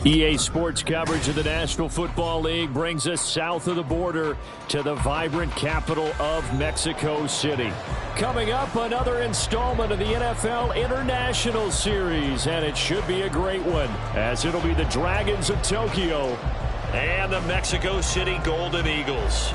EA Sports coverage of the National Football League brings us south of the border to the vibrant capital of Mexico City. Coming up, another installment of the NFL International Series, and it should be a great one, as it'll be the Dragons of Tokyo and the Mexico City Golden Eagles.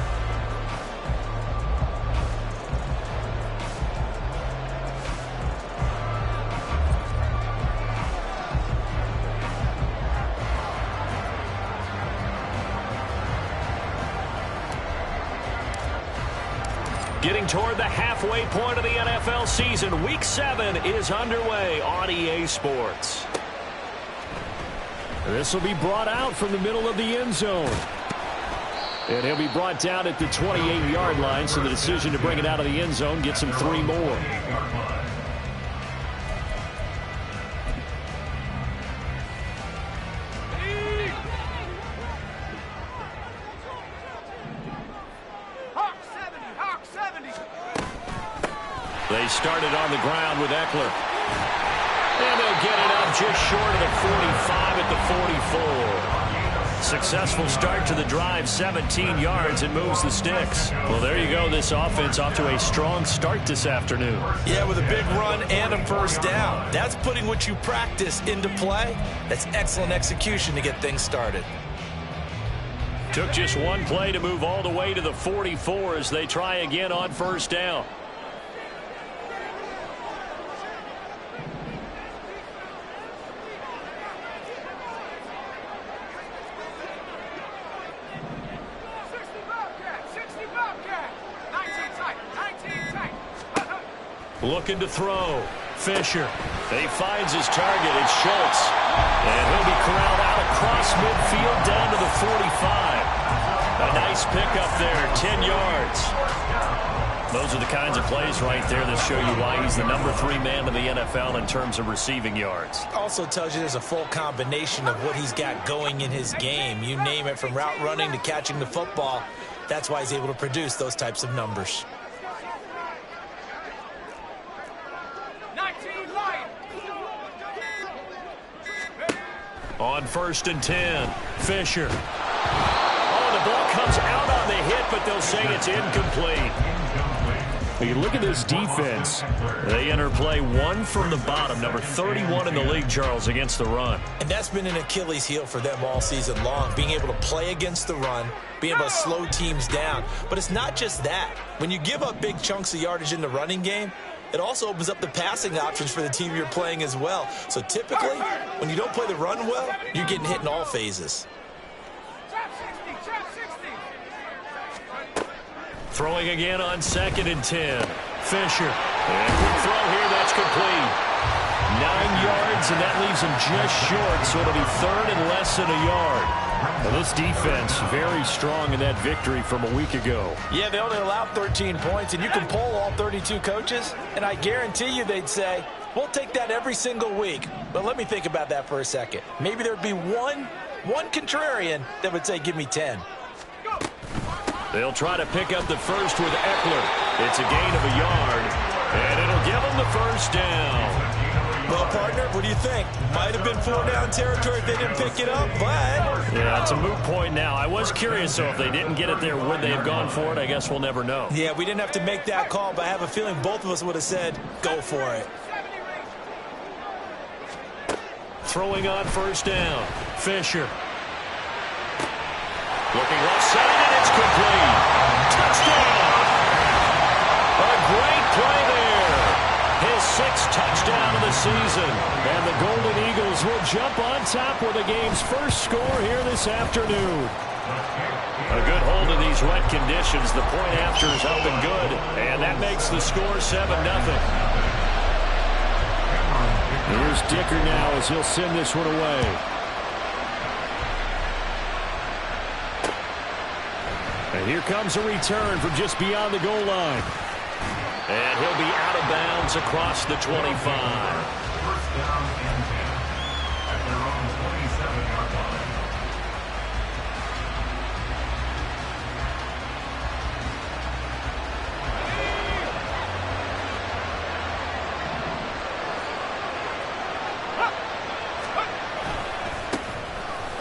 Getting toward the halfway point of the NFL season, Week 7 is underway on EA Sports. This will be brought out from the middle of the end zone. And he'll be brought down at the 28-yard line, so the decision to bring it out of the end zone gets him 3 more. They started on the ground with Eckler. And they'll get it up just short of the 45 at the 44. Successful start to the drive, 17 yards, and moves the sticks. Well, there you go. This offense off to a strong start this afternoon. Yeah, with a big run and a first down. That's putting what you practice into play. That's excellent execution to get things started. Took just one play to move all the way to the 44 as they try again on first down. Looking to throw. Fisher. He finds his target. It's Schultz. And he'll be corralled out across midfield down to the 45. A nice pickup there. 10 yards. Those are the kinds of plays right there that show you why he's the number 3 man in the NFL in terms of receiving yards. Also tells you there's a full combination of what he's got going in his game. You name it, from route running to catching the football. That's why he's able to produce those types of numbers. On 1st and 10, Fisher. Oh, the ball comes out on the hit, but they'll say it's incomplete. You look at this defense. They enter play 1 from the bottom, number 31 in the league, Charles, against the run. And that's been an Achilles heel for them all season long, being able to play against the run, being able to slow teams down. But it's not just that. When you give up big chunks of yardage in the running game, it also opens up the passing options for the team you're playing as well. So typically, when you don't play the run well, you're getting hit in all phases. Throwing again on 2nd and 10. Fisher. And quick throw here, that's complete. 9 yards, and that leaves him just short, so it'll be 3rd and less than a yard. Well, this defense very strong in that victory from a week ago. Yeah, they only allowed 13 points, and you can poll all 32 coaches, and I guarantee you they'd say, we'll take that every single week. But let me think about that for a second. Maybe there'd be one contrarian that would say, give me 10. They'll try to pick up the first with Eckler. It's a gain of a yard, and it'll give them the first down. Well, partner, what do you think? Might have been 4-down territory if they didn't pick it up, but... Yeah, it's a moot point now. I was curious, so if they didn't get it there, would they have gone for it? I guess we'll never know. Yeah, we didn't have to make that call, but I have a feeling both of us would have said, go for it. Throwing on first down. Fisher. Looking left side, and it's complete. Touchdown! A great play there. His 6th touchdown of the season. And the Golden Eagles will jump on top with the game's first score here this afternoon. A good hold of these wet conditions. The point after is up and good. And that makes the score 7-0. Here's Dicker now as he'll send this one away. And here comes a return from just beyond the goal line. And he'll be out of bounds across the 25. First down and 10 at their own 27-yard line.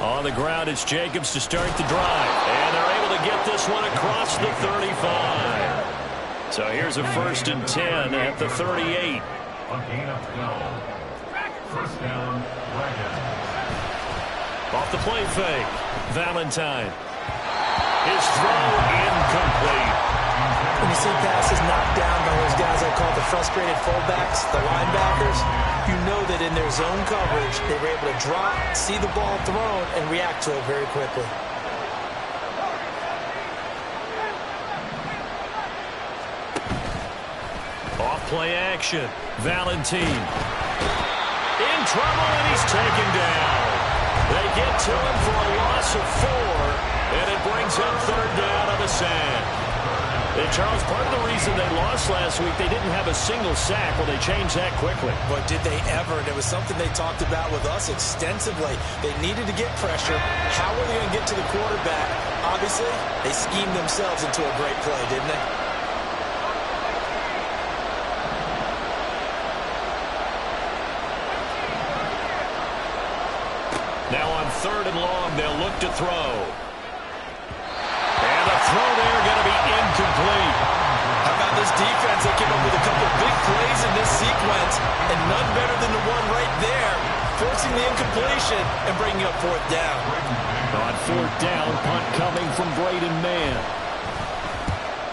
On the ground, it's Jacobs to start the drive. And they're able to get this one across the 35. So here's a 1st and 10 at the 38. A gain of 12. First down, Dragons. Off the play fake. Valentine. His throw incomplete. When you see passes knocked down by those guys I call the frustrated fullbacks, the linebackers, you know that in their zone coverage, they were able to drop, see the ball thrown, and react to it very quickly. Off play action. Valentine. In trouble, and he's taken down. They get to him for a loss of 4, and it brings up 3rd down on the sand. And Charles, part of the reason they lost last week, they didn't have a single sack. Well, they changed that quickly. But did they ever? And it was something they talked about with us extensively. They needed to get pressure. How were they going to get to the quarterback? Obviously, they schemed themselves into a great play, didn't they? Now on 3rd and long, they'll look to throw. And the throw there going to be incomplete. How about this defense? They came up with a couple of big plays in this sequence, and none better than the one right there, forcing the incompletion and bringing up 4th down. On 4th down, punt coming from Braden Mann.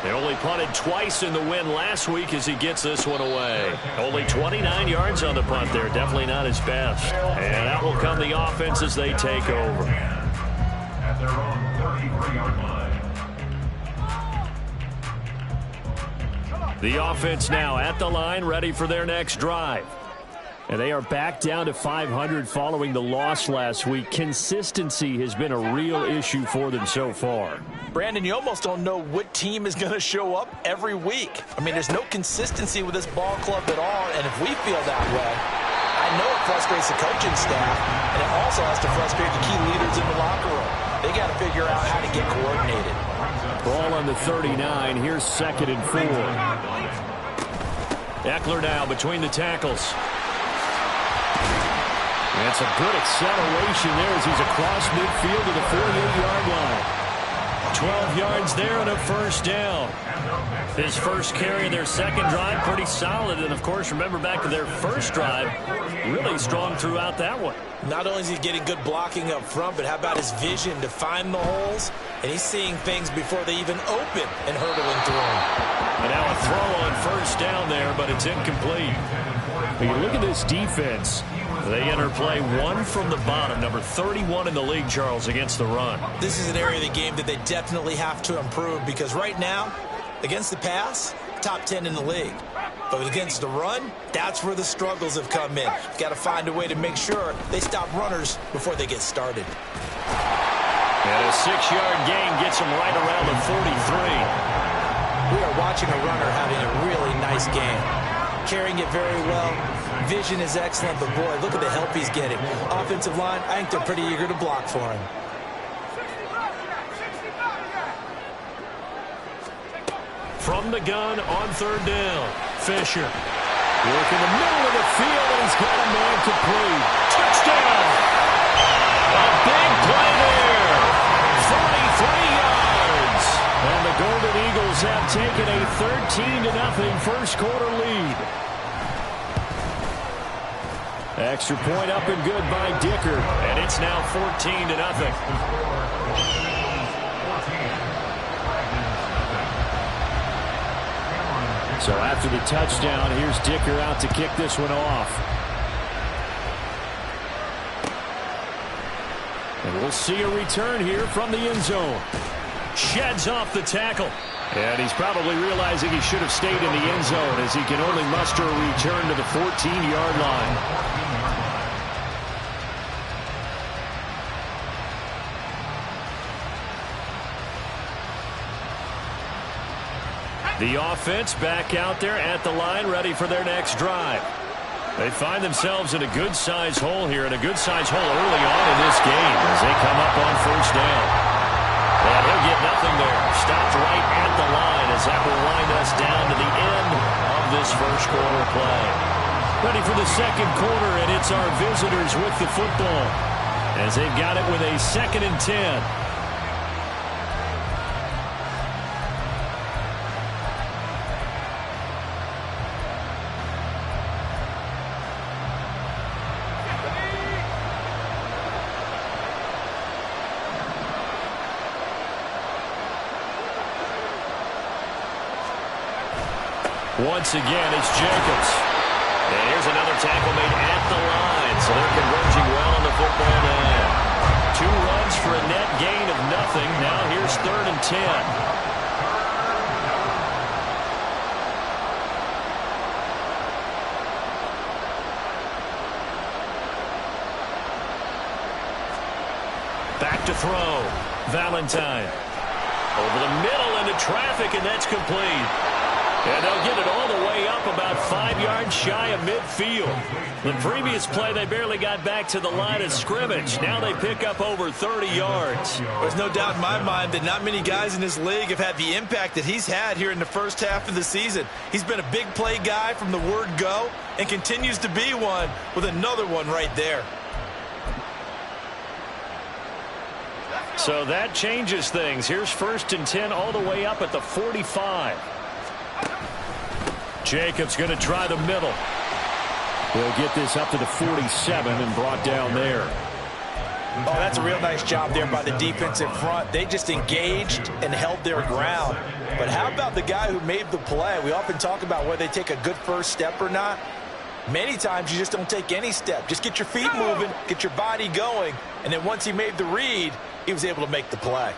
They only punted twice in the win last week as he gets this one away. Only 29 yards on the punt there. Definitely not his best. And out will come the offense as they take over. At their own 33-yard line. The offense now at the line, ready for their next drive. And they are back down to 500 following the loss last week. Consistency has been a real issue for them so far. Brandon, you almost don't know what team is going to show up every week. I mean, there's no consistency with this ball club at all, and if we feel that way, I know it frustrates the coaching staff, and it also has to frustrate the key leaders in the locker room. They got to figure out how to get coordinated. Ball on the 39. Here's 2nd and 4. Eckler now between the tackles. That's a good acceleration there as he's across midfield to the 48-yard line. 12 yards there and a 1st down. His first carry of their 2nd drive, pretty solid. And, of course, remember back to their 1st drive, really strong throughout that one. Not only is he getting good blocking up front, but how about his vision to find the holes? And he's seeing things before they even open and hurdling through them. And now a throw on 1st down there, but it's incomplete. When you look at this defense, they enter play 1 from the bottom, number 31 in the league, Charles, against the run. This is an area of the game that they definitely have to improve because right now, against the pass, top 10 in the league. But against the run, that's where the struggles have come in. Got to find a way to make sure they stop runners before they get started. And a 6-yard gain gets them right around the 43. We are watching a runner having a really nice game. Carrying it very well. Vision is excellent, but boy, look at the help he's getting. Offensive line, I think they're pretty eager to block for him. From the gun on 3rd down. Fisher. Work in the middle of the field, and he's got a man complete. Touchdown! A big play there. 43 yards. And the Golden Eagles have taken a 13-0 first quarter lead. Extra point up and good by Dicker. And it's now 14-0. So after the touchdown, here's Dicker out to kick this one off. And we'll see a return here from the end zone. Sheds off the tackle. And he's probably realizing he should have stayed in the end zone as he can only muster a return to the 14-yard line. The offense back out there at the line, ready for their next drive. They find themselves in a good-sized hole here, and a good-sized hole early on in this game as they come up on 1st down. And he'll get nothing there. Stopped right at the line as that will wind us down to the end of this first quarter play. Ready for the 2nd quarter, and it's our visitors with the football. as they've got it with a 2nd and 10. Once again, it's Jacobs. And here's another tackle made at the line. So they're converging well on the football now. 2 runs for a net gain of nothing. Now here's 3rd and 10. Back to throw. Valentine. Over the middle into traffic, and that's complete. And they'll get it all the way up about 5 yards shy of midfield. The previous play, they barely got back to the line of scrimmage. Now they pick up over 30 yards. There's no doubt in my mind that not many guys in this league have had the impact that he's had here in the first half of the season. He's been a big play guy from the word go and continues to be one with another one right there. So that changes things. Here's 1st and 10 all the way up at the 45. Jacobs going to try the middle. He'll get this up to the 47 and brought down there. Oh, that's a real nice job there by the defensive front. They just engaged and held their ground. But how about the guy who made the play? We often talk about whether they take a good first step or not. Many times you just don't take any step. Just get your feet moving, get your body going, and then once he made the read, he was able to make the play.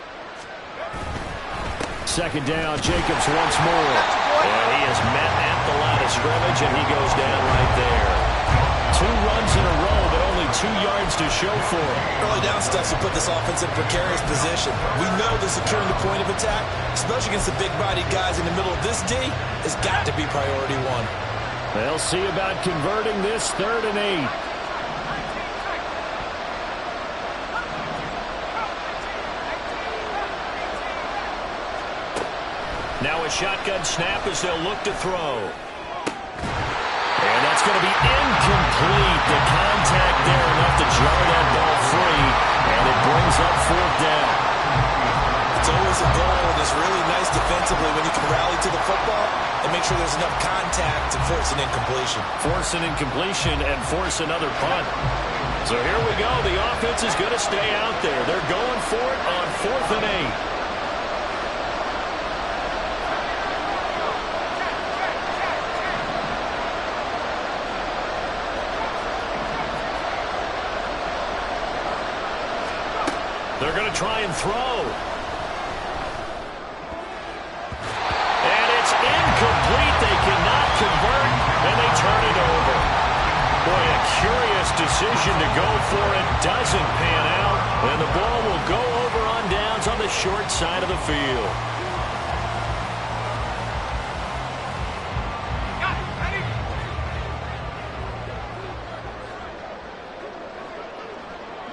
2nd down, Jacobs once more. And he is met at the line of scrimmage, and he goes down right there. 2 runs in a row, but only 2 yards to show for him. Early down steps will put this offense in a precarious position. We know that securing the point of attack, especially against the big-bodied guys in the middle of this D, has got to be priority 1. They'll see about converting this 3rd and 8. Now a shotgun snap as they'll look to throw. And that's going to be incomplete. The contact there enough to jar that ball free, and it brings up 4th down. It's always a goal, and it's really nice defensively when you can rally to the football and make sure there's enough contact to force an incompletion. Force an incompletion and force another punt. So here we go. The offense is going to stay out there. They're going for it on 4th and 8. They're going to try and throw. And it's incomplete. They cannot convert, and they turn it over. Boy, a curious decision to go for it. Doesn't pan out, and the ball will go over on downs on the short side of the field.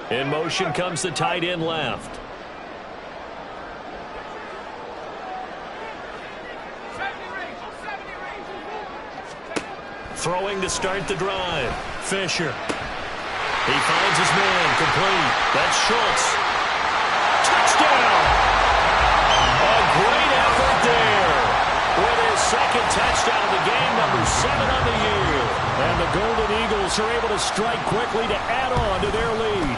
In motion comes the tight end left. Throwing to start the drive. Fisher. He finds his man. Complete. That's Schultz. Touchdown! A great effort there. With his 2nd touchdown of the game, number 7 on the year. And the Golden Eagles are able to strike quickly to add on to their lead.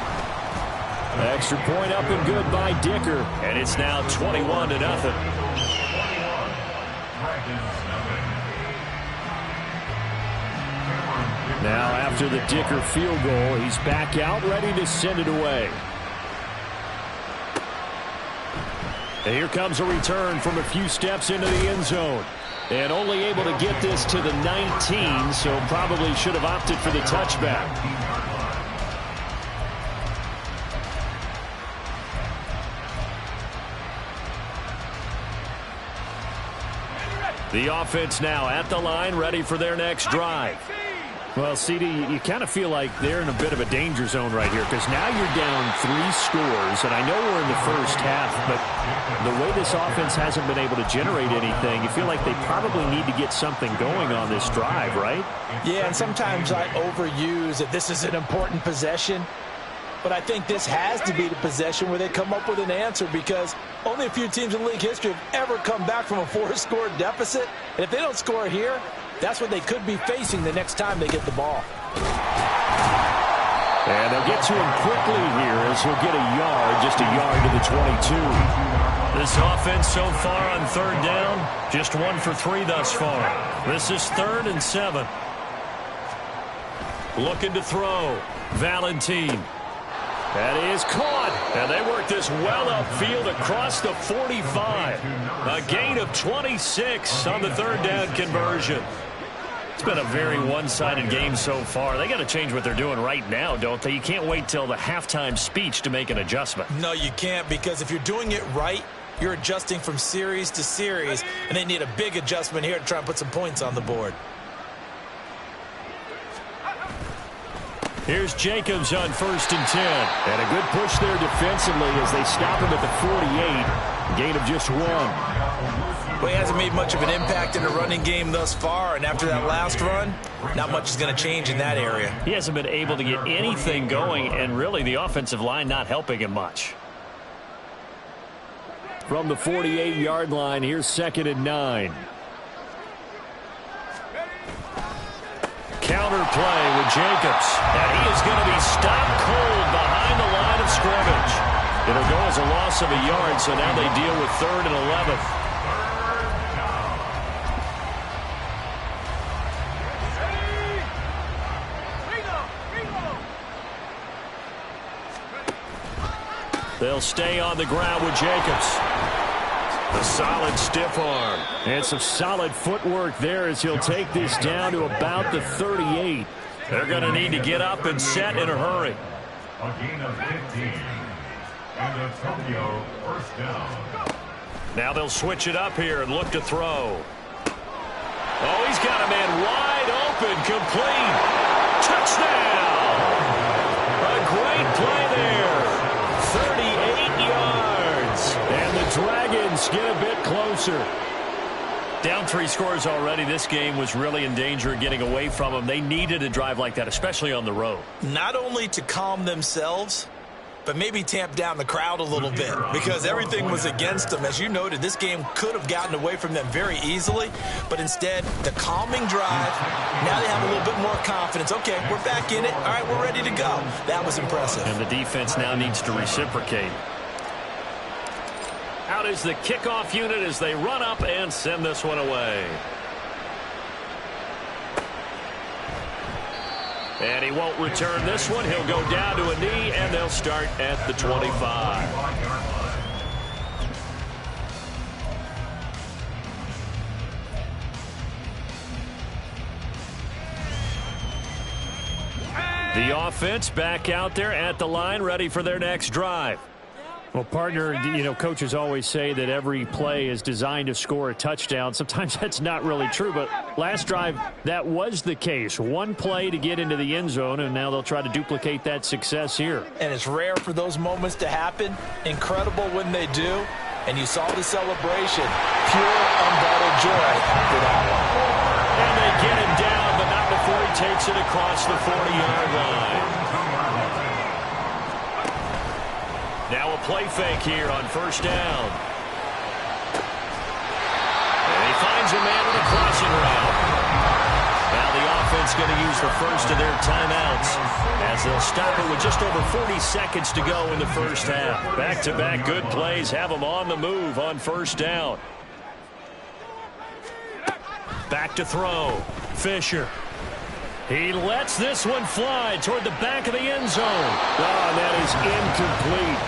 Extra point up and good by Dicker, and it's now 21-0. Now after the Dicker field goal, he's back out ready to send it away. And here comes a return from a few steps into the end zone. And only able to get this to the 19, so probably should have opted for the touchback. The offense now at the line, ready for their next drive. Well, CD, you kind of feel like they're in a bit of a danger zone right here because now you're down 3 scores, and I know we're in the first half, but the way this offense hasn't been able to generate anything, you feel like they probably need to get something going on this drive, right? Yeah, and sometimes I overuse that this is an important possession. But I think this has to be the possession where they come up with an answer, because only a few teams in league history have ever come back from a 4-score deficit. And if they don't score here, that's what they could be facing the next time they get the ball. And they'll get to him quickly here as he'll get a yard, just a yard to the 22. This offense so far on third down, just 1 for 3 thus far. This is 3rd and 7. Looking to throw. Valentine. That is caught. And they work this well upfield across the 45. A gain of 26 on the third down conversion. It's been a very one-sided game so far. They got to change what they're doing right now, don't they? You can't wait till the halftime speech to make an adjustment. No, you can't, because if you're doing it right, you're adjusting from series to series, and they need a big adjustment here to try and put some points on the board. Here's Jacobs on 1st and 10. And a good push there defensively as they stop him at the 48. Gain of just 1. Well, he hasn't made much of an impact in the running game thus far, and after that last run, not much is going to change in that area. He hasn't been able to get anything going, and really the offensive line not helping him much. From the 48-yard line, here's 2nd and 9. Counter play with Jacobs, and he is going to be stopped cold behind the line of scrimmage. It'll go as a loss of a yard, so now they deal with 3rd and 11. They'll stay on the ground with Jacobs. A solid stiff arm. And some solid footwork there as he'll take this down to about the 38. They're going to need to get up and set in a hurry. A gain of 15. And Antonio, 1st down. Now they'll switch it up here and look to throw. Oh, he's got a man wide open, complete. Touchdown! A great play there. 38 yards. And the Dragons get a bit closer. Down 3 scores already. This game was really in danger of getting away from them. They needed a drive like that, especially on the road. Not only to calm themselves, but maybe tamp down the crowd a little bit, because everything was against them. As you noted, this game could have gotten away from them very easily, but instead, the calming drive, now they have a little bit more confidence. Okay, we're back in it. All right, we're ready to go. That was impressive. And the defense now needs to reciprocate. Out is the kickoff unit as they run up and send this one away. And he won't return this one. He'll go down to a knee, and they'll start at the 25. The offense back out there at the line, ready for their next drive. Well, partner, you know, coaches always say that every play is designed to score a touchdown. Sometimes that's not really true, but last drive, that was the case. One play to get into the end zone, and now they'll try to duplicate that success here. And it's rare for those moments to happen. Incredible when they do. And you saw the celebration. Pure, unbridled joy after that one. And they get him down, but not before he takes it across the 40-yard line. Now a play fake here on 1st down. And he finds a man with a crossing route. Now the offense going to use the first of their timeouts as they'll stop it with just over 40 seconds to go in the first half. Back-to-back good plays have them on the move on 1st down. Back to throw. Fisher. He lets this one fly toward the back of the end zone. Oh, that is incomplete.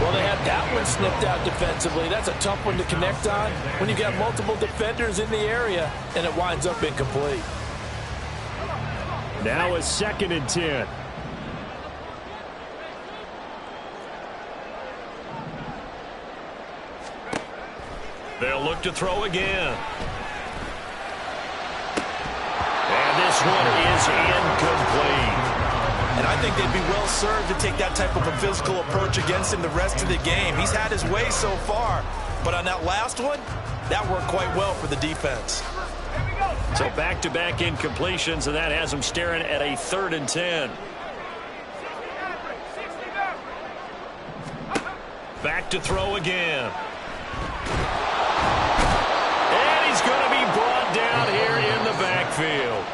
Well, they had that one snipped out defensively. That's a tough one to connect on when you've got multiple defenders in the area, and it winds up incomplete. Now a 2nd and 10. They'll look to throw again. And this one is incomplete. And I think they'd be well served to take that type of a physical approach against him the rest of the game. He's had his way so far, but on that last one, that worked quite well for the defense. So back-to-back incompletions, and that has them staring at a 3rd and 10. back to throw again. And he's going to be brought down here in the backfield.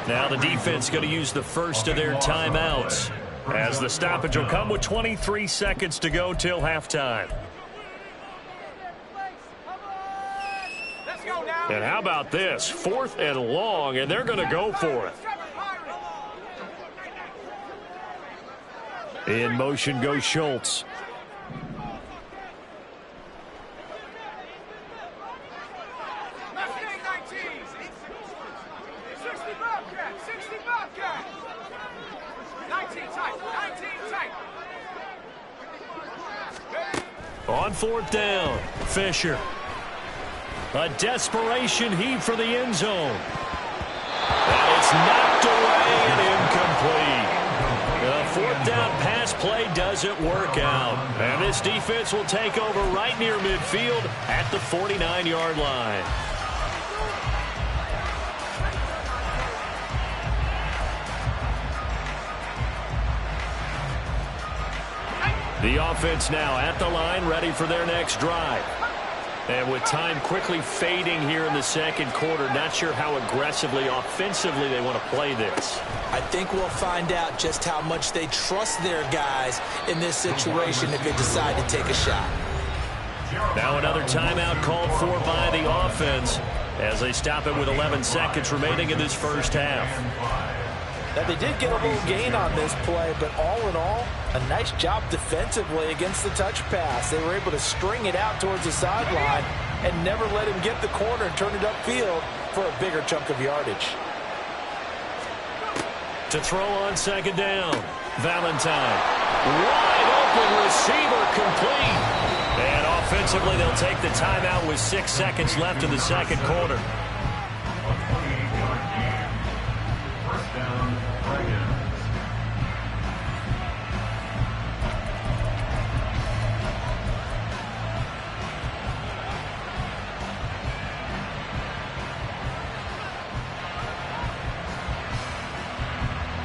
Now the defense going to use the first of their timeouts, as the stoppage will come with 23 seconds to go till halftime. And how about this? 4th and long, and they're going to go for it. In motion goes Schultz. On 4th down, Fisher. A desperation heave for the end zone. And it's knocked away and incomplete. The 4th down pass play doesn't work out. And this defense will take over right near midfield at the 49-yard line. The offense now at the line, ready for their next drive. And with time quickly fading here in the second quarter, not sure how aggressively, offensively they want to play this. I think we'll find out just how much they trust their guys in this situation if they decide to take a shot. Now another timeout called for by the offense as they stop it with 11 seconds remaining in this first half. Now, they did get a little gain on this play, but all in all, a nice job defensively against the touch pass. They were able to string it out towards the sideline and never let him get the corner and turn it upfield for a bigger chunk of yardage. To throw on 2nd down, Valentine. Wide open receiver, complete. And offensively, they'll take the timeout with 6 seconds left in the second quarter.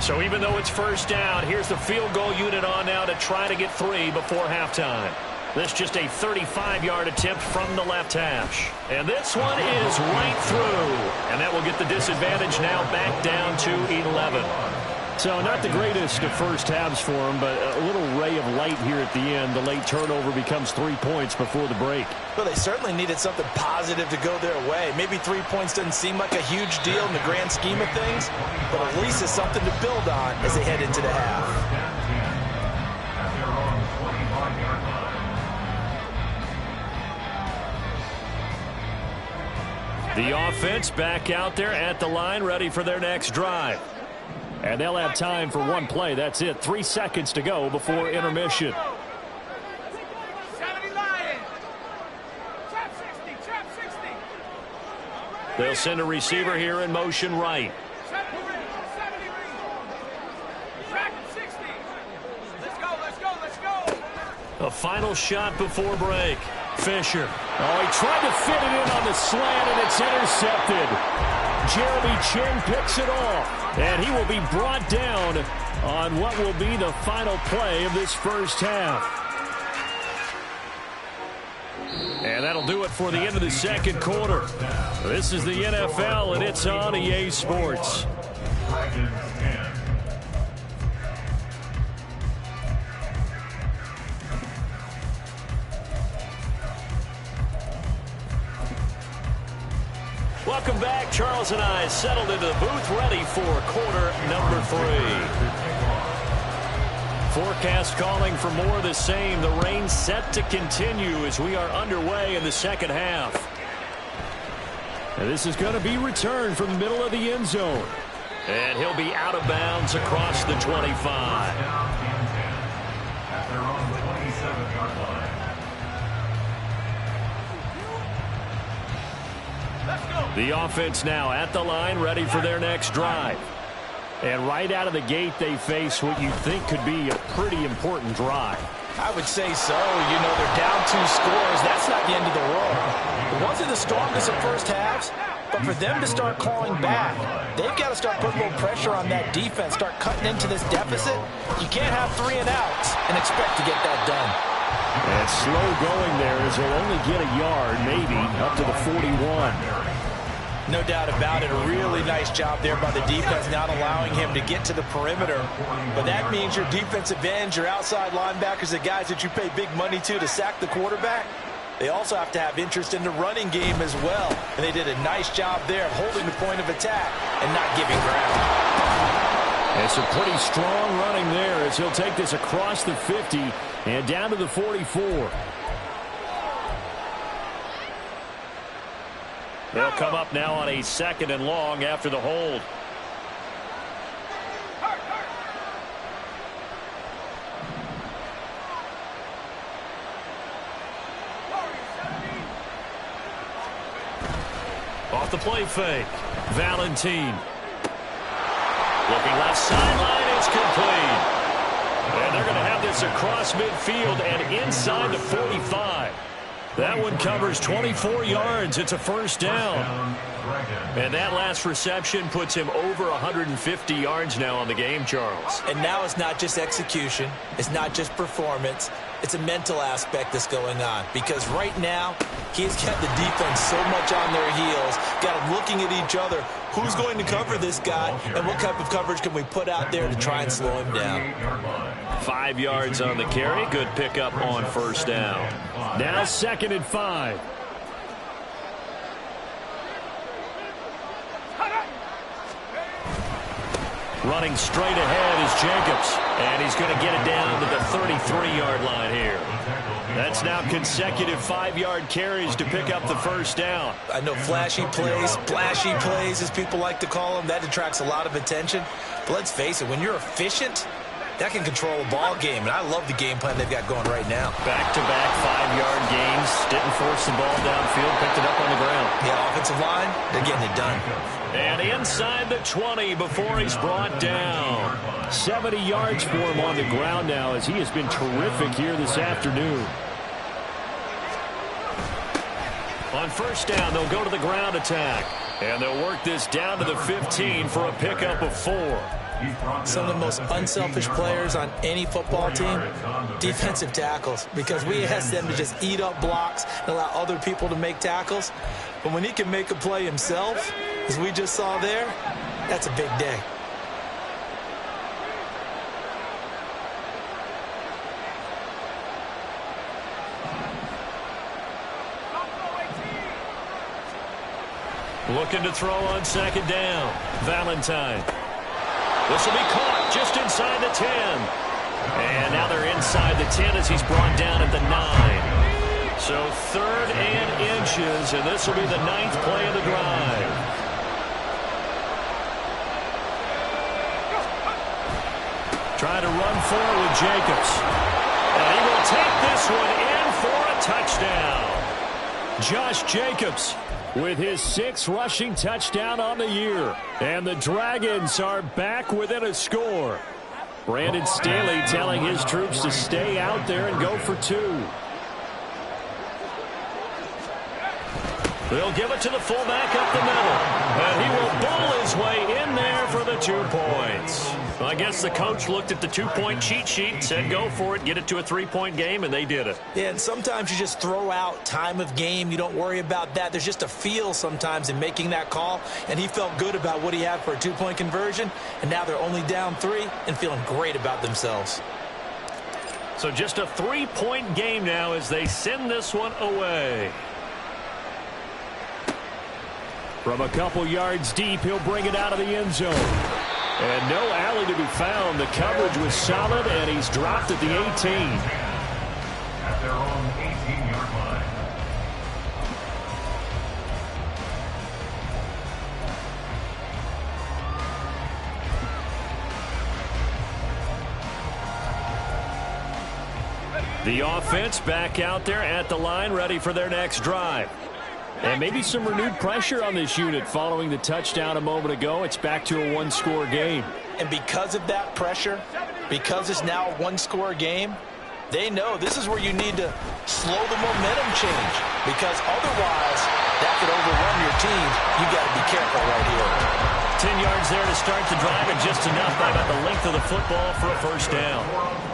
So even though it's 1st down, here's the field goal unit on now to try to get 3 before halftime. This just a 35-yard attempt from the left hash. And this one is right through. And that will get the disadvantage now back down to 11. So not the greatest of first halves for him, but a little ray of light here at the end. The late turnover becomes 3 points before the break. Well, they certainly needed something positive to go their way. Maybe 3 points doesn't seem like a huge deal in the grand scheme of things, but at least it's something to build on as they head into the half. The offense back out there at the line, ready for their next drive. And they'll have time for one play. That's it. 3 seconds to go before intermission. They'll send a receiver here in motion right. A final shot before break. Fisher. Oh, he tried to fit it in on the slant, and it's intercepted. Jeremy Chinn picks it off, and he will be brought down on what will be the final play of this first half. And that'll do it for the end of the second quarter. This is the NFL, and it's on EA Sports. Welcome back. Charles and I settled into the booth, ready for quarter number 3. Forecast calling for more of the same. The rain set to continue as we are underway in the second half. And this is going to be returned from the middle of the end zone. And he'll be out of bounds across the 25. At their own 27-yard line. The offense now at the line, ready for their next drive. And right out of the gate, they face what you think could be a pretty important drive. I would say so. You know, they're down 2 scores. That's not the end of the world. It wasn't the strongest of first halves, but for them to start clawing back, they've got to start putting a little pressure on that defense, start cutting into this deficit. You can't have 3 and outs and expect to get that done. And slow going there as he'll only get a yard, maybe, up to the 41. No doubt about it. A really nice job there by the defense, not allowing him to get to the perimeter. But that means your defensive ends, your outside linebackers, the guys that you pay big money to sack the quarterback, they also have to have interest in the running game as well. And they did a nice job there of holding the point of attack and not giving ground. It's a pretty strong running there as he'll take this across the 50 and down to the 44. They'll come up now on a 2nd and long after the hold. Off the play fake. Valentine. Looking left sideline. It's complete. And they're going to have this across midfield and inside the 45. That one covers 24 yards. It's a first down. And that last reception puts him over 150 yards now on the game, Charles. And now it's not just execution. It's not just performance. It's a mental aspect that's going on. Because right now, he's got the defense so much on their heels, got them looking at each other. Who's going to cover this guy, and what type of coverage can we put out there to try and slow him down? 5 yards on the carry. Good pickup on first down. Now 2nd and 5. Running straight ahead is Jacobs. And he's going to get it down to the 33-yard line here. That's now consecutive 5-yard carries to pick up the first down. I know flashy plays, splashy plays, as people like to call them, that attracts a lot of attention. But let's face it, when you're efficient, that can control a ball game. And I love the game plan they've got going right now. Back-to-back 5-yard gains. Didn't force the ball downfield. Picked it up on the ground. Yeah, offensive line, they're getting it done. And inside the 20 before he's brought down. 70 yards for him on the ground now as he has been terrific here this afternoon. On first down, they'll go to the ground attack. And they'll work this down to the 15 for a pickup of 4. Some of the most unselfish players on any football team, defensive tackles, because we ask them to just eat up blocks and allow other people to make tackles. But when he can make a play himself, as we just saw there, that's a big day. Looking to throw on 2nd down. Valentine. This will be caught just inside the 10. And now they're inside the 10 as he's brought down at the 9. So 3rd and inches, and this will be the 9th play of the drive. Trying to run forward with Jacobs. And he will take this one in for a touchdown. Josh Jacobs with his 6th rushing touchdown on the year. And the Dragons are back within a score. Brandon Staley telling his troops to stay out there and go for 2. They'll give it to the fullback up the middle. And he will bull his way in there for the 2 points. Well, I guess the coach looked at the 2-point cheat sheet, said go for it, get it to a 3-point game, and they did it. Yeah, and sometimes you just throw out time of game. You don't worry about that. There's just a feel sometimes in making that call, and he felt good about what he had for a 2-point conversion, and now they're only down 3 and feeling great about themselves. So just a 3-point game now as they send this one away. From a couple yards deep, he'll bring it out of the end zone. And no alley to be found. The coverage was solid, and he's dropped at the 18. At their own 18-yard line. The offense back out there at the line, ready for their next drive. And maybe some renewed pressure on this unit following the touchdown a moment ago. It's back to a 1-score game. And because of that pressure, because it's now a 1-score game, they know this is where you need to slow the momentum change. Because otherwise, that could overrun your team. You got to be careful right here. 10 yards there to start the drive, and just enough by about the length of the football for a first down.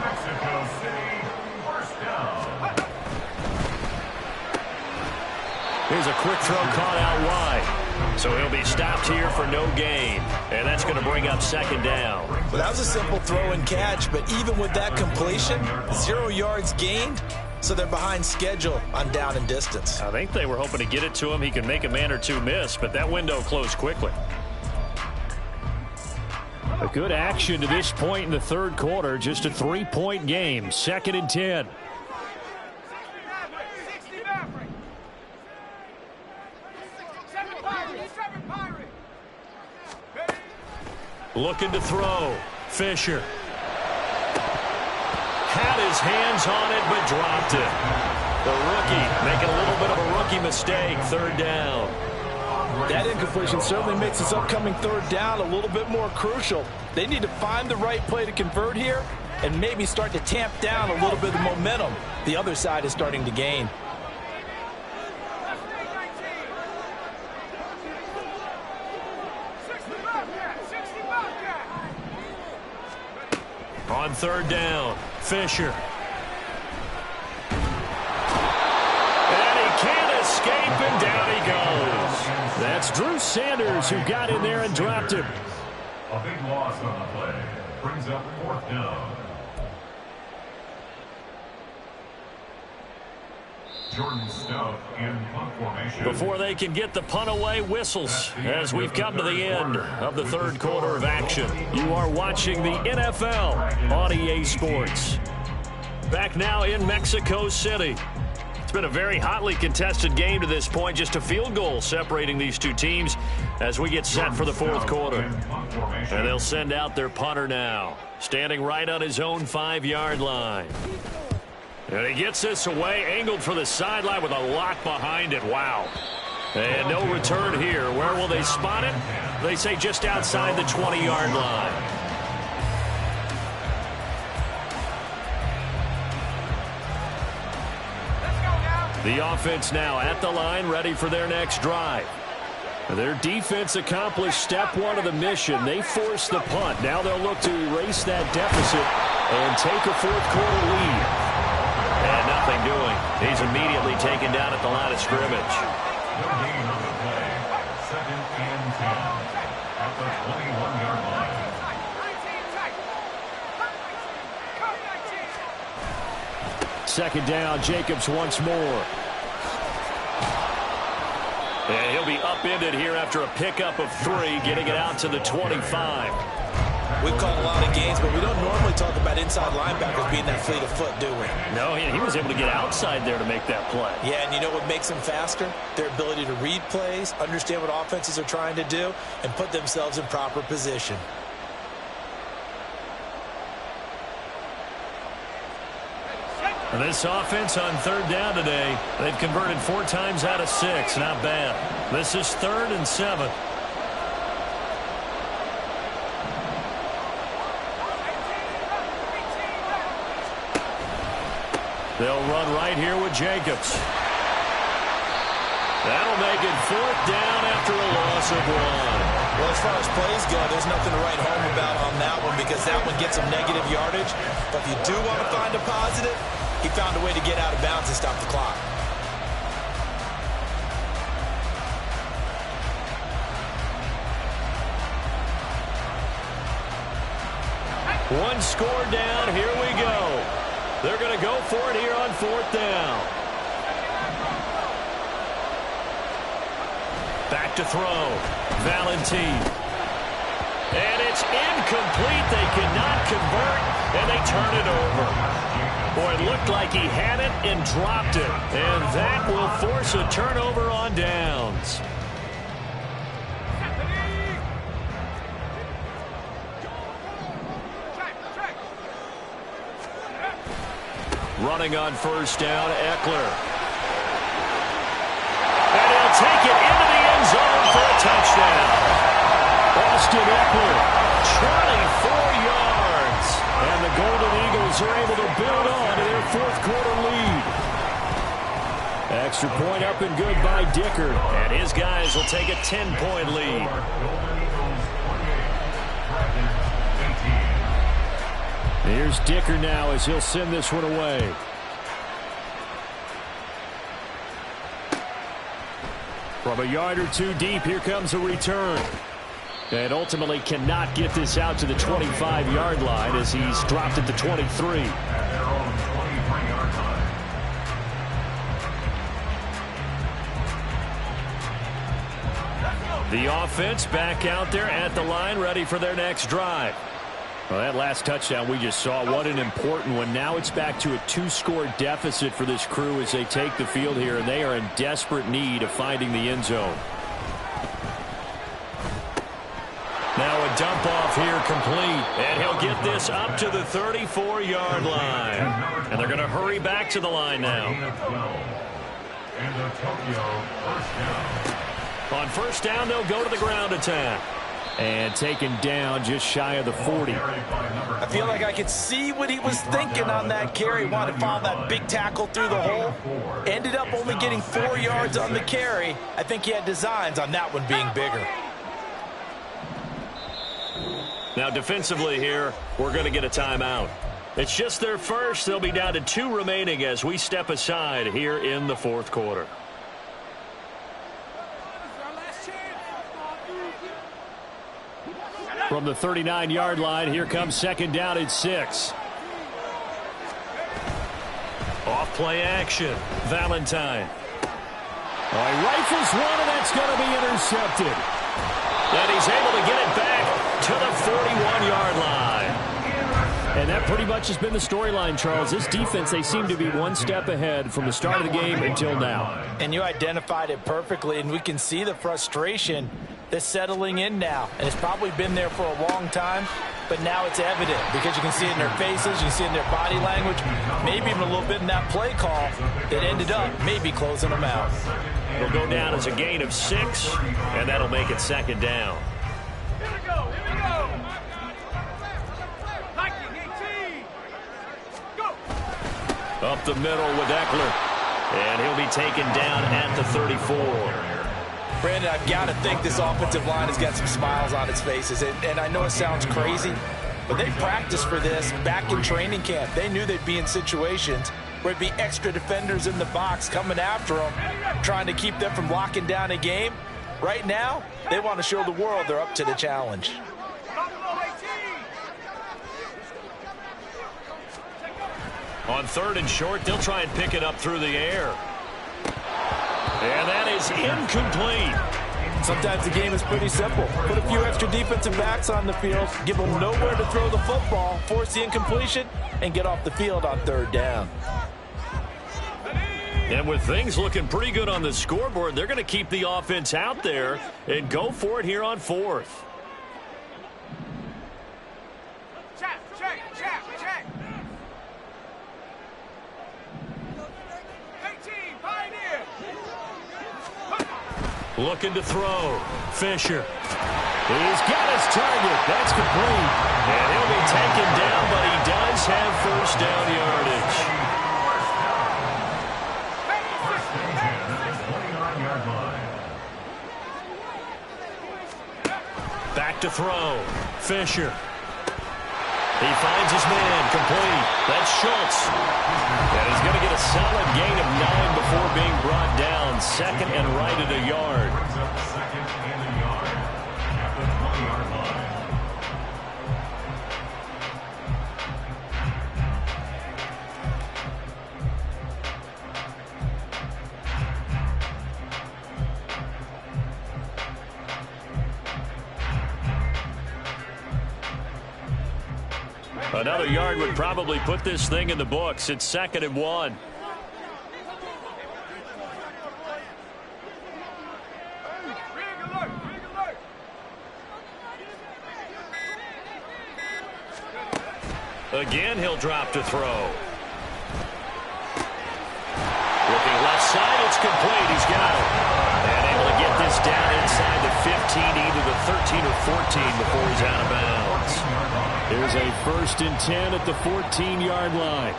Mexico City, first down. Here's a quick throw caught out wide. So he'll be stopped here for no gain. And that's going to bring up second down. Well, that was a simple throw and catch, but even with that completion, 0 yards gained, so they're behind schedule on down and distance. I think they were hoping to get it to him. He can make a man or two miss, but that window closed quickly. A good action to this point in the third quarter. Just a 3-point game. 2nd and 10. Looking to throw. Fisher. Had his hands on it, but dropped it. The rookie making a little bit of a rookie mistake. 3rd down. That incompletion certainly makes this upcoming 3rd down a little bit more crucial. They need to find the right play to convert here and maybe start to tamp down a little bit of momentum the other side is starting to gain. On 3rd down, Fisher. And he can't escape, and down he goes. That's Drew Sanders who got in there and dropped him. A big loss on the play. Brings up 4th down. Jordan Stout in punt formation. Before they can get the punt away, whistles as we've come to the end of the 3rd quarter of action. You are watching the NFL on EA Sports. Back now in Mexico City. It's been a very hotly contested game to this point. Just a field goal separating these two teams as we get set for the 4th quarter. And they'll send out their punter now, standing right on his own 5-yard line. And he gets this away, angled for the sideline with a lock behind it. Wow. And no return here. Where will they spot it? They say just outside the 20-yard line. The offense now at the line, ready for their next drive. Their defense accomplished step 1 of the mission. They forced the punt. Now they'll look to erase that deficit and take a 4th quarter lead. And nothing doing. He's immediately taken down at the line of scrimmage. No gain on the play. 2nd and 10 at the 21-yard line. Second down, Jacobs once more. And he'll be upended here after a pickup of 3, getting it out to the 25. We've called a lot of games, but we don't normally talk about inside linebackers being that fleet of foot, do we? No, he was able to get outside there to make that play. Yeah, and you know what makes them faster? Their ability to read plays, understand what offenses are trying to do, and put themselves in proper position. This offense on 3rd down today, they've converted 4 times out of 6. Not bad. This is 3rd and 7. They'll run right here with Jacobs. That'll make it 4th down after a loss of 1. Well, as far as plays go, there's nothing to write home about on that one because that one gets some negative yardage. But if you do want to find a positive, he found a way to get out of bounds and stop the clock. One score down. Here we go. They're going to go for it here on 4th down. Back to throw. Valentine. And it's incomplete. They cannot convert, and they turn it over. Boy, it looked like he had it and dropped it. And that will force a turnover on downs. Running on 1st down, Eckler. And he'll take it into the end zone for a touchdown. Austin Eckler, 24 yards. And the Golden Eagles are able to build on to their 4th quarter lead. Extra point up and good by Dicker. And his guys will take a 10-point lead. Here's Dicker now as he'll send this one away. From a yard or two deep, here comes a return. And ultimately cannot get this out to the 25-yard line as he's dropped at the 23. At their own 23-yard line. The offense back out there at the line, ready for their next drive. Well, that last touchdown we just saw, what an important one. Now it's back to a 2-score deficit for this crew as they take the field here, and they are in desperate need of finding the end zone. Now a dump off here complete, and he'll get this up to the 34-yard line. And they're going to hurry back to the line now. And the Tokyo first down. On first down, they'll go to the ground attack. And taken down just shy of the 40. I feel like I could see what he was thinking on that carry. Wanted to follow that big tackle through the hole. Ended up only getting 4 yards on the carry. I think he had designs on that one being bigger. Now defensively here, we're going to get a timeout. It's just their first. They'll be down to 2 remaining as we step aside here in the fourth quarter. From the 39-yard line, here comes second down at 6. Off play action. Valentine. He rifles one, and that's going to be intercepted. And he's able to get it back to the 41-yard line. And that pretty much has been the storyline, Charles. This defense, they seem to be one step ahead from the start of the game until now. And you identified it perfectly, and we can see the frustration that's settling in now. And it's probably been there for a long time, but now it's evident because you can see it in their faces, you can see it in their body language, maybe even a little bit in that play call that ended up maybe closing them out. It'll go down as a gain of 6, and that'll make it second down. Here we go, here we go. Up the middle with Eckler, and he'll be taken down at the 34. Brandon, I've got to think this offensive line has got some smiles on its faces. And I know it sounds crazy, but they practiced for this back in training camp. They knew they'd be in situations where it'd be extra defenders in the box coming after them, trying to keep them from locking down a game. Right now, they want to show the world they're up to the challenge. On third and short, they'll try and pick it up through the air. And that is incomplete. Sometimes the game is pretty simple. Put a few extra defensive backs on the field, give them nowhere to throw the football, force the incompletion, and get off the field on third down. And with things looking pretty good on the scoreboard, they're going to keep the offense out there and go for it here on fourth. Looking to throw. Fisher. He's got his target. That's complete. And he'll be taken down, but he does have first down yardage. Back to throw. Fisher. He finds his man. Complete. That's Schultz. And he's going to get a solid gain of 9 before being brought down. Second and right at a yard. Second and a yard at the 20-yard line. Another yard would probably put this thing in the books. It's second and 1. Again, he'll drop to throw. Looking left side, it's complete. He's got it. And able to get this down inside the 15, either the 13 or 14 before he's out of bounds. There's a first and 10 at the 14-yard line.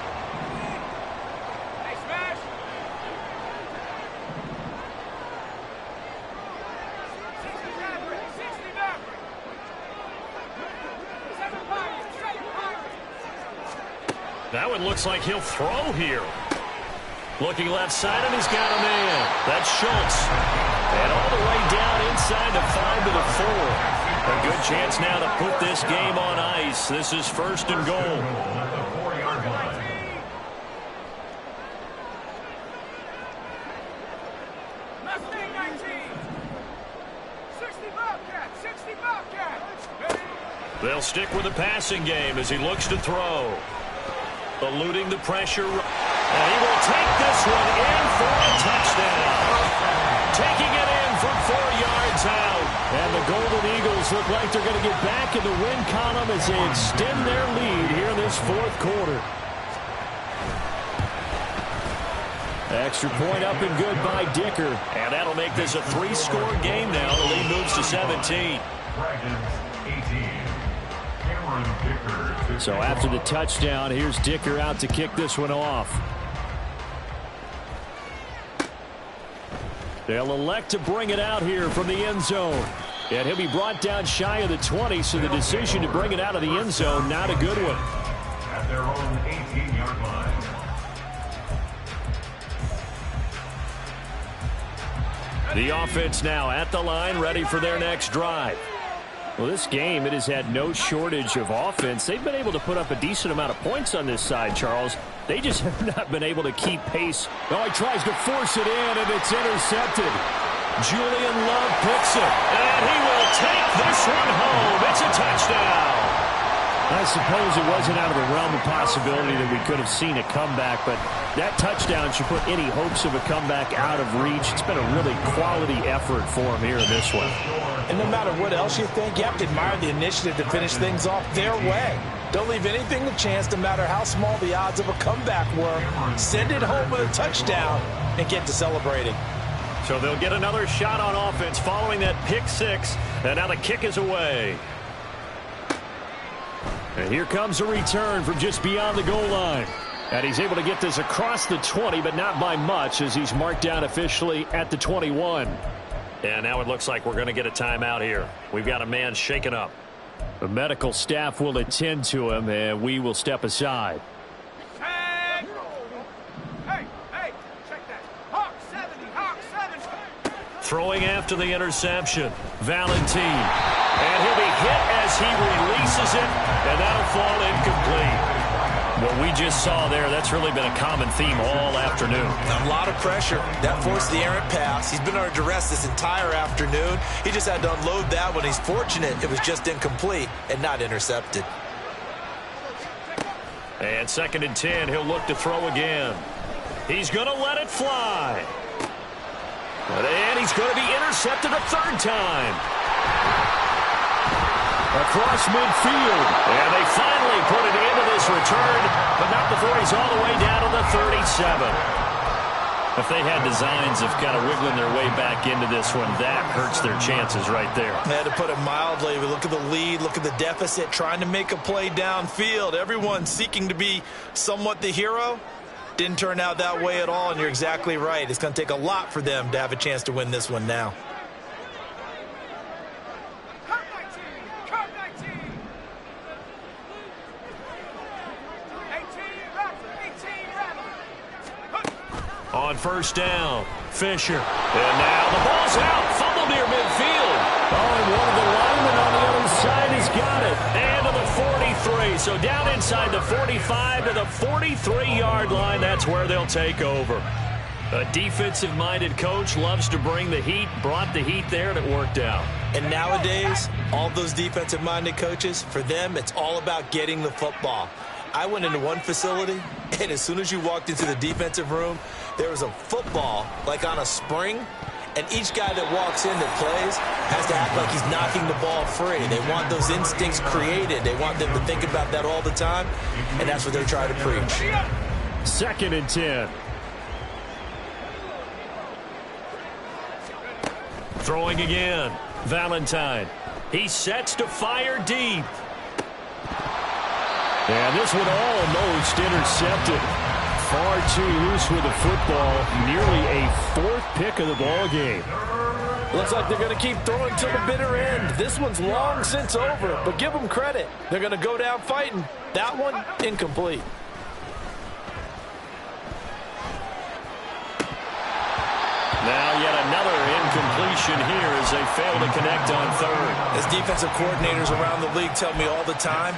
That one looks like he'll throw here. Looking left side, and he's got a man. That's Schultz. And all the way down inside the 5 to the 4. A good chance now to put this game on ice. This is 1st and goal. At the 4-yard line. Mustang 19. 60 Bobcat. 60 Bobcat. They'll stick with the passing game as he looks to throw. Eluding the pressure. And he will take this one in for a touchdown. Taking it in from 4 yards out. And the Golden Eagles look like they're going to get back in the win column as they extend their lead here in this 4th quarter. Extra point up and good by Dicker. And that'll make this a 3-score game now. The lead moves to 17. Dragons 18. Cameron Dicker. So after the touchdown, here's Dicker out to kick this one off. They'll elect to bring it out here from the end zone. And he'll be brought down shy of the 20, so the decision to bring it out of the end zone, not a good one. At their own 18-yard line. The offense now at the line, ready for their next drive. Well, this game, it has had no shortage of offense. They've been able to put up a decent amount of points on this side, Charles. They just have not been able to keep pace. Oh, he tries to force it in, and it's intercepted. Julian Love picks it, and he will take this one home. It's a touchdown. I suppose it wasn't out of the realm of possibility that we could have seen a comeback, but that touchdown should put any hopes of a comeback out of reach. It's been a really quality effort for him here in this one. And no matter what else you think, you have to admire the initiative to finish things off their way. Don't leave anything to chance, no matter how small the odds of a comeback were. Send it home with a touchdown and get to celebrating. So they'll get another shot on offense following that pick 6, and now the kick is away. And here comes a return from just beyond the goal line. And he's able to get this across the 20, but not by much, as he's marked down officially at the 21. And now it looks like we're going to get a timeout here. We've got a man shaken up. The medical staff will attend to him, and we will step aside. Hey, check that. Hawk 70, Hawk 70. Throwing after the interception, Valentine. And he'll be hit as he releases it, and that'll fall incomplete. What we just saw there, that's really been a common theme all afternoon. A lot of pressure. That forced the errant pass. He's been under duress this entire afternoon. He just had to unload that one. He's fortunate it was just incomplete and not intercepted. And 2nd and 10, he'll look to throw again. He's going to let it fly. And he's going to be intercepted a 3rd time. Across midfield. And they finally put it into this return, but not before he's all the way down to the 37. If they had designs of kind of wiggling their way back into this one, that hurts their chances right there. I had to put it mildly. We look at the lead, look at the deficit, trying to make a play downfield. Everyone seeking to be somewhat the hero. Didn't turn out that way at all, and you're exactly right. It's going to take a lot for them to have a chance to win this one now. On 1st down, Fisher. And now the ball's out. Fumble near midfield. Oh, and one of the linemen on the other side has got it. And to the 43. So down inside the 45 to the 43-yard line. That's where they'll take over. A defensive-minded coach loves to bring the heat. Brought the heat there, and it worked out. And nowadays, all those defensive-minded coaches, for them, it's all about getting the football. I went into one facility, and as soon as you walked into the defensive room, there was a football, like on a spring, and each guy that walks in that plays has to act like he's knocking the ball free. They want those instincts created. They want them to think about that all the time, and that's what they're trying to preach. 2nd and 10. Throwing again, Valentine. He sets to fire deep. And this one almost intercepted. Far too loose with the football. Nearly a 4th pick of the ball game. Looks like they're going to keep throwing till the bitter end. This one's long since over, but give them credit. They're going to go down fighting. That one, incomplete. Now yet another incomplete interception here as they fail to connect on third. As defensive coordinators around the league tell me all the time,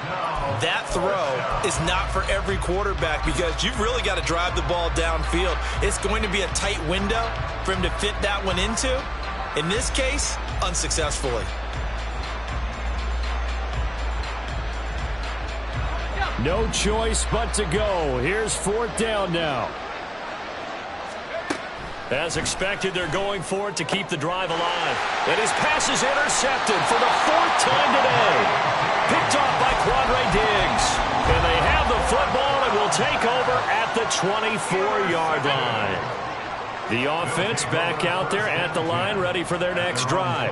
that throw is not for every quarterback because you've really got to drive the ball downfield. It's going to be a tight window for him to fit that one into. In this case, unsuccessfully. No choice but to go. Here's fourth down now. As expected, they're going for it to keep the drive alive. And his pass is intercepted for the fourth time today. Picked off by Quandre Diggs. And they have the football and will take over at the 24-yard line. The offense back out there at the line, ready for their next drive.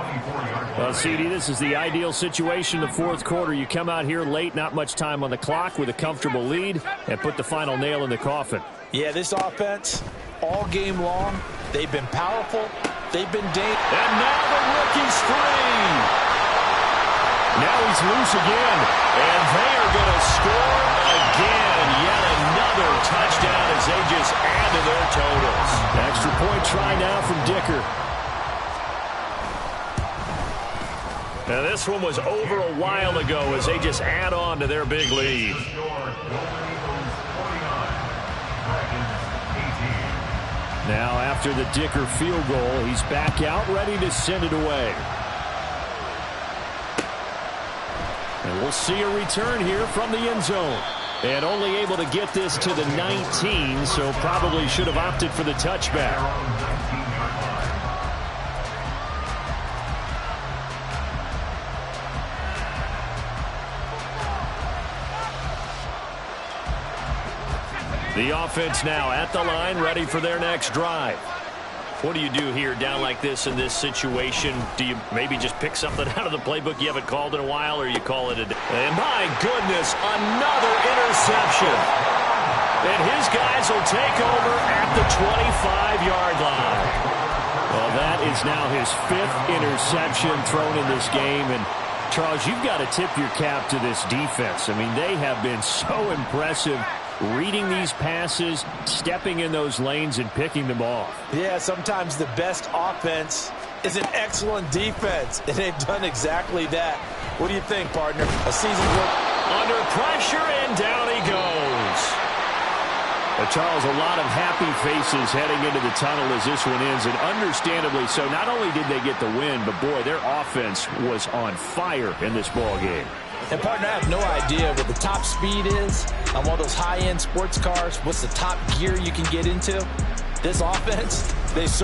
Well, CD, this is the ideal situation in the fourth quarter. You come out here late, not much time on the clock with a comfortable lead, and put the final nail in the coffin. Yeah, this offense, all game long, they've been powerful, they've been dangerous. And now the rookie's free. Now he's loose again, and they are going to score again. Yet another touchdown as they just add to their totals. Extra point try now from Dicker. Now this one was over a while ago as they just add on to their big lead. Now after the Dicker field goal, he's back out ready to send it away. And we'll see a return here from the end zone. And only able to get this to the 19, so probably should have opted for the touchback. The offense now at the line, ready for their next drive. What do you do here down like this in this situation? Do you maybe just pick something out of the playbook you haven't called in a while, or you call it a day? And my goodness, another interception. And his guys will take over at the 25-yard line. Well, that is now his fifth interception thrown in this game. And, Charles, you've got to tip your cap to this defense. I mean, they have been so impressive reading these passes, stepping in those lanes, and picking them off. Yeah, sometimes the best offense is an excellent defense, and they've done exactly that. What do you think, partner? A season under pressure, and down he goes. Well, Charles, a lot of happy faces heading into the tunnel as this one ends, and understandably so. Not only did they get the win, but, boy, their offense was on fire in this ball game. And, partner, I have no idea what the top speed is on one of those high-end sports cars. What's the top gear you can get into? This offense, they certainly